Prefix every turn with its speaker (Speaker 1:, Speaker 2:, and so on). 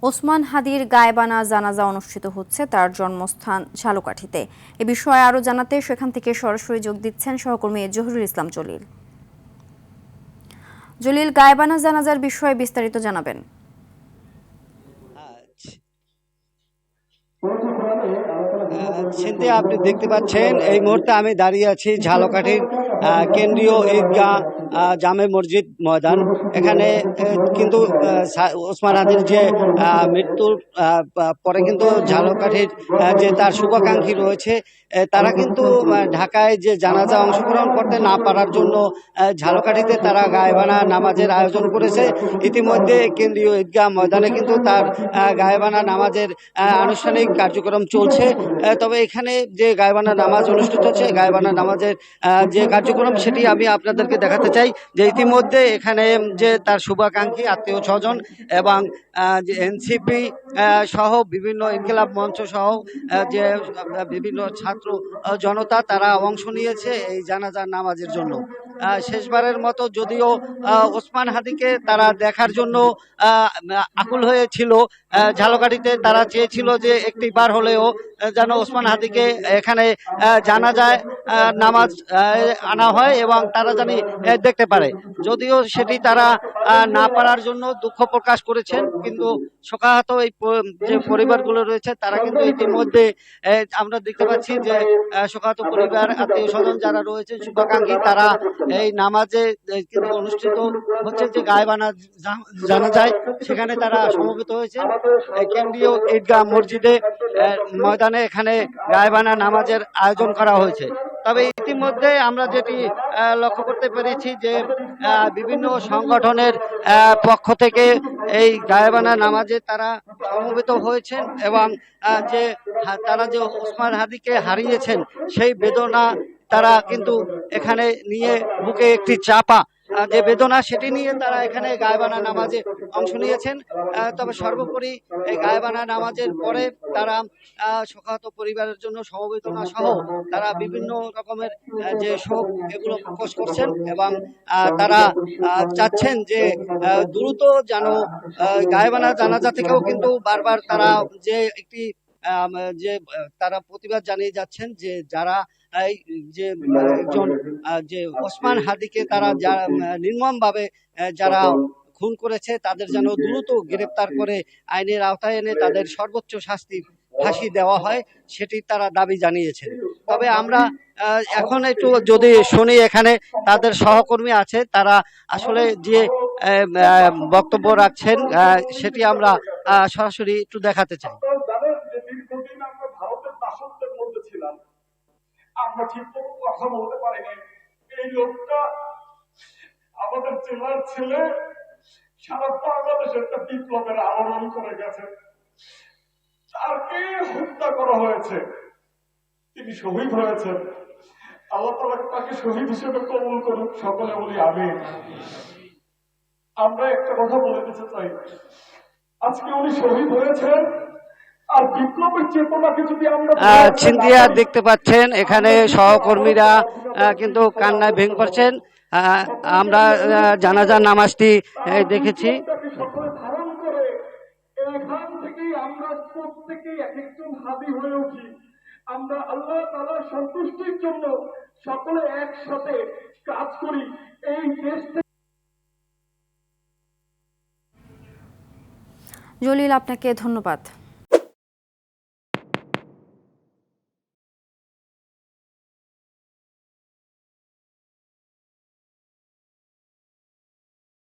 Speaker 1: ওসমান হাদির গায়েবানা জানাজা অনুষ্ঠিত হচ্ছে তার জন্মস্থান ঝালকাঠিতে। এ বিষয়ে আরো জানাতে সেখান থেকে সরাসরি যোগ দিচ্ছেন সহকর্মী জহিরুল ইসলাম জলিল। জলিল, গায়েবানা জানাজার বিষয়ে বিস্তারিত জানাবেন।
Speaker 2: সিনথিয়া, আপনি দেখতে পাচ্ছেন এই মুহূর্তে আমি দাঁড়িয়ে আছি ঝালকাঠির কেন্দ্রীয় ঈদগাহ জামে মসজিদ ময়দান। এখানে কিন্তু ওসমান হাদির যে মৃত্যুর পরে কিন্তু ঝালকাঠির যে তার শুভাকাঙ্ক্ষী রয়েছে তারা কিন্তু ঢাকায় যে জানাজা অংশগ্রহণ করতে না পারার জন্য ঝালকাঠিতে তারা গায়েবানা নামাজের আয়োজন করেছে। ইতিমধ্যে কেন্দ্রীয় ঈদগাহ ময়দানে কিন্তু তার গায়েবানা নামাজের আনুষ্ঠানিক কার্যক্রম চলছে। তবে এখানে যে গায়েবানা নামাজ অনুষ্ঠিত হচ্ছে, গায়েবানা নামাজের যে কার্যক্রম সেটি আমি আপনাদেরকে দেখাতে চাই যে ইতিমধ্যে এখানে যে তার শুভাকাঙ্ক্ষী আত্মীয় স্বজন এবং যে এনসিপি সহ বিভিন্ন ইনকিলাব মঞ্চ সহ যে বিভিন্ন ছাত্র জনতা তারা অংশ নিয়েছে এই জানাজার নামাজের জন্য। শেষবারের মতো যদিও ওসমান হাদিকে তারা দেখার জন্য আকুল হয়েছিল ঝালকাঠিতে, তারা চেয়েছিল যে একটি বার হলেও যেন ওসমান হাদিকে এখানে জানাজায় নামাজ আনা হয় এবং তারা জানি দেখতে পারে। যদিও সেটি তারা না পারার জন্য দুঃখ প্রকাশ করেছেন, কিন্তু শোকাহত এই যে পরিবারগুলো রয়েছে তারা কিন্তু ইতিমধ্যে আমরা দেখতে পাচ্ছি যে শোকাহত পরিবার আত্মীয় স্বজন যারা রয়েছে শুভাকাঙ্ক্ষী তারা এই নামাজে কিন্তু অনুষ্ঠিত হচ্ছে যে গায়েবানা জানা যায় সেখানে তারা সমবেত হয়েছে কেন্দ্রীয় ঈদগাহ মসজিদে ময়দানে। এখানে গায়েবানা নামাজের আয়োজন করা হয়েছে। তবে ইতিমধ্যে আমরা যেটি লক্ষ্য করতে পেরেছি যে বিভিন্ন সংগঠনের পক্ষ থেকে এই গায়েবানা নামাজে তারা সমবেত হয়েছেন এবং যে তারা যে ওসমান হাদিকে হারিয়েছেন সেই বেদনা তারা কিন্তু এখানে নিয়ে বুকে একটি চাপা যে বেদনা সেটি নিয়ে তারা এখানে গায়েবানা নামাজে অংশ নিয়েছেন। তবে সর্বোপরি এই গায়েবানা নামাজের পরে তারা শোকাহত পরিবারের জন্য সমবেদনা সহ তারা বিভিন্ন রকমের যে শোক এগুলো প্রকাশ করছেন এবং তারা চাচ্ছেন যে দ্রুত যেন গায়েবানা জানাজা থেকেও কিন্তু বারবার তারা যে একটি যে তারা প্রতিবাদ জানিয়ে যাচ্ছেন যে যারা এই যে একজন যে ওসমান হাদিকে তারা নির্মমভাবে যারা খুন করেছে তাদের যেন দ্রুত গ্রেপ্তার করে আইনের আওতায় এনে তাদের সর্বোচ্চ শাস্তি ফাঁসি দেওয়া হয়, সেটি তারা দাবি জানিয়েছেন। তবে আমরা এখন একটু যদি শুনি এখানে তাদের সহকর্মী আছে তারা আসলে যে বক্তব্য রাখছেন সেটি আমরা সরাসরি একটু দেখাতে চাই।
Speaker 3: আমরা ঠিক মতো কথা বলতে পারি নাই। এই লোকটা আমাদের জেলার ছেলে, সারা বাংলাদেশে একটা বিপ্লবের আলোড়ন করে গেছে। তাকে হত্যা করা হয়েছে, তিনি শহীদ হয়েছেন। আল্লাহ তাআলা তাকে শহীদ হিসেবে কবুল করুক, সকলে বলি আমিন। আমরা একটা কথা বলে দিতে চাই, আজকে উনি শহীদ হয়েছেন আর বিপ্লবের চেতনাকে যদি আমরা
Speaker 2: সিনথিয়া দেখতে পাচ্ছেন এখানে সহকর্মীরা কিন্তু কান্নায় ভেঙে পড়ছেন। আমরা জানাজার নামাজটি দেখেছি।
Speaker 3: ধারণ করে এখান থেকেই আমরা প্রত্যেকেই এক একজন হাদি হয়ে উঠি। আমরা আল্লাহ তাআলার সন্তুষ্টির জন্য সকলে একসাথে কাজ করি। এই দেশ
Speaker 1: জলিল, আপনাকে ধন্যবাদ।